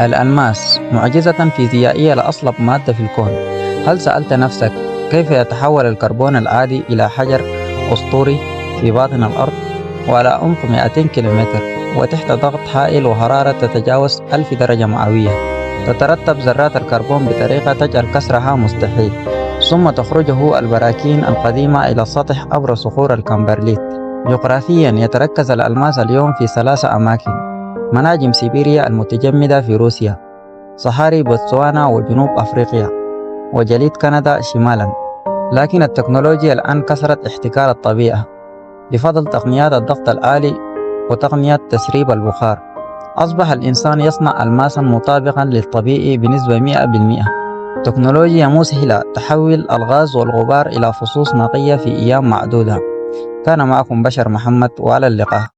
الألماس معجزة فيزيائية لأصلب مادة في الكون. هل سألت نفسك كيف يتحول الكربون العادي إلى حجر أسطوري في باطن الأرض وعلى عمق 200 كيلومتر وتحت ضغط هائل وحرارة تتجاوز 1000 درجة مئوية؟ تترتب ذرات الكربون بطريقة تجعل كسرها مستحيل، ثم تخرجه البراكين القديمة إلى السطح عبر صخور الكامبرليت. جغرافيا يتركز الألماس اليوم في 3 أماكن: مناجم سيبيريا المتجمدة في روسيا، صحاري بوتسوانا وجنوب أفريقيا، وجليد كندا شمالا. لكن التكنولوجيا الآن كسرت احتكار الطبيعة بفضل تقنيات الضغط العالي وتقنية تسريب البخار. أصبح الإنسان يصنع ألماسا مطابقا للطبيعي بنسبة 100%. تكنولوجيا مسهلة تحول الغاز والغبار إلى فصوص نقية في أيام معدودة. كان معكم بشر محمد، وعلى اللقاء.